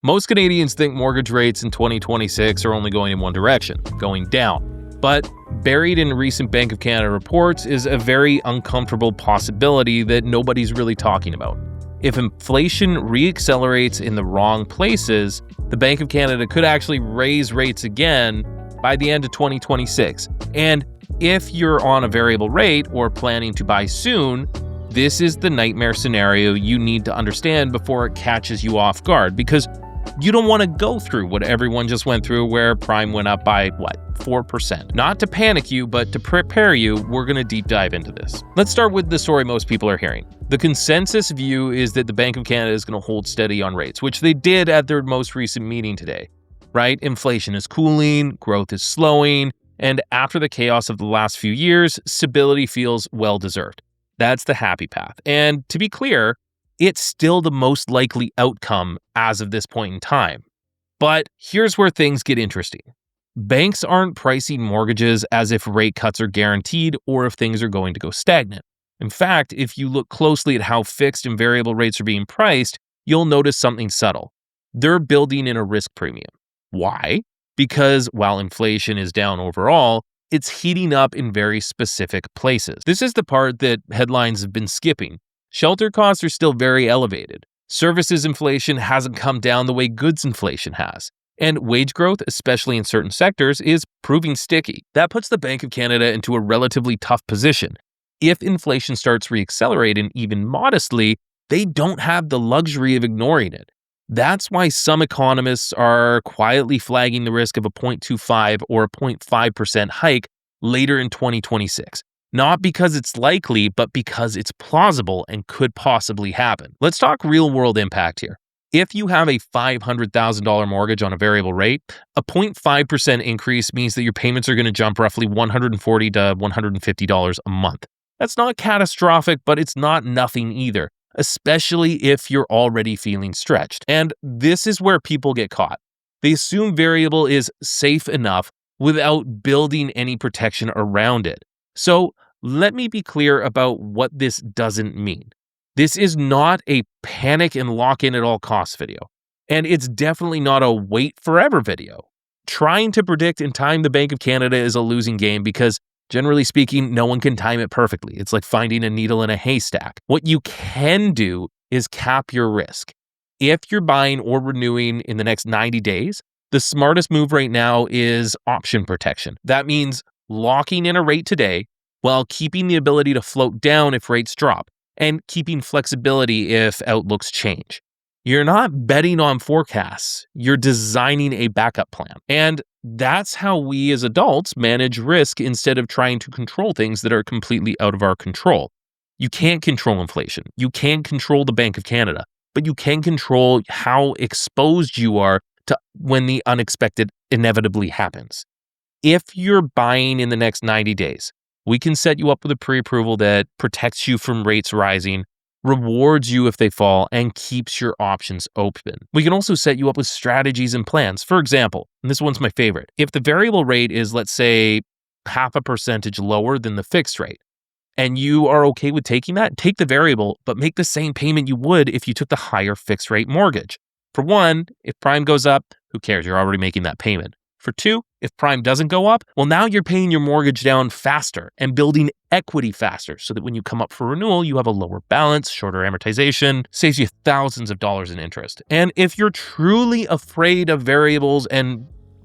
Most Canadians think mortgage rates in 2026 are only going in one direction, going down. But buried in recent Bank of Canada reports is a very uncomfortable possibility that nobody's really talking about. If inflation reaccelerates in the wrong places, the Bank of Canada could actually raise rates again by the end of 2026. And if you're on a variable rate or planning to buy soon, this is the nightmare scenario you need to understand before it catches you off guard, because you don't want to go through what everyone just went through where prime went up by, 4%. Not to panic you, but to prepare you, we're going to deep dive into this. Let's start with the story most people are hearing. The consensus view is that the Bank of Canada is going to hold steady on rates, which they did at their most recent meeting today, right? Inflation is cooling, growth is slowing, and after the chaos of the last few years, stability feels well-deserved. That's the happy path. And to be clear, it's still the most likely outcome as of this point in time. But here's where things get interesting. Banks aren't pricing mortgages as if rate cuts are guaranteed or if things are going to go stagnant. In fact, if you look closely at how fixed and variable rates are being priced, you'll notice something subtle. They're building in a risk premium. Why? Because while inflation is down overall, it's heating up in very specific places. This is the part that headlines have been skipping. Shelter costs are still very elevated. Services inflation hasn't come down the way goods inflation has. And wage growth, especially in certain sectors, is proving sticky. That puts the Bank of Canada into a relatively tough position. If inflation starts reaccelerating even modestly, they don't have the luxury of ignoring it. That's why some economists are quietly flagging the risk of a 0.25 or a 0.5% hike later in 2026. Not because it's likely, but because it's plausible and could possibly happen. Let's talk real-world impact here. If you have a $500,000 mortgage on a variable rate, a 0.5% increase means that your payments are going to jump roughly $140 to $150 a month. That's not catastrophic, but it's not nothing either, especially if you're already feeling stretched. And this is where people get caught. They assume variable is safe enough without building any protection around it. So let me be clear about what this doesn't mean. This is not a panic and lock in at all costs video. And it's definitely not a wait forever video. Trying to predict and time the Bank of Canada is a losing game because, generally speaking, no one can time it perfectly. It's like finding a needle in a haystack. What you can do is cap your risk. If you're buying or renewing in the next 90 days, the smartest move right now is option protection. That means locking in a rate today while keeping the ability to float down if rates drop and keeping flexibility if outlooks change. You're not betting on forecasts, you're designing a backup plan. And that's how we as adults manage risk instead of trying to control things that are completely out of our control. You can't control inflation. You can't control the Bank of Canada, but you can control how exposed you are to when the unexpected inevitably happens. If you're buying in the next 90 days, we can set you up with a pre-approval that protects you from rates rising, rewards you if they fall, and keeps your options open. We can also set you up with strategies and plans. For example, and this one's my favorite, if the variable rate is, let's say, 0.5% lower than the fixed rate, and you are okay with taking that, take the variable, but make the same payment you would if you took the higher fixed rate mortgage. For one, if prime goes up, who cares? You're already making that payment. For two, if prime doesn't go up, well, now you're paying your mortgage down faster and building equity faster so that when you come up for renewal, you have a lower balance, shorter amortization, saves you thousands of dollars in interest. And if you're truly afraid of variables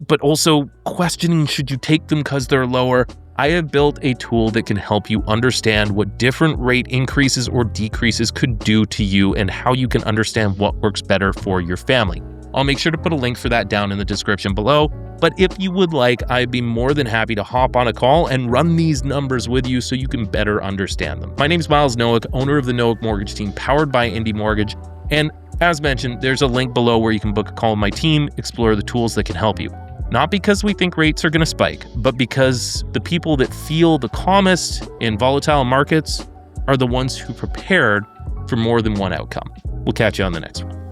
but also questioning should you take them because they're lower, I have built a tool that can help you understand what different rate increases or decreases could do to you and how you can understand what works better for your family. I'll make sure to put a link for that down in the description below. But if you would like, I'd be more than happy to hop on a call and run these numbers with you so you can better understand them. My name's Myles Nowik, owner of the Nowik Mortgage Team, powered by Indy Mortgage. And as mentioned, there's a link below where you can book a call with my team, explore the tools that can help you. Not because we think rates are going to spike, but because the people that feel the calmest in volatile markets are the ones who prepared for more than one outcome. We'll catch you on the next one.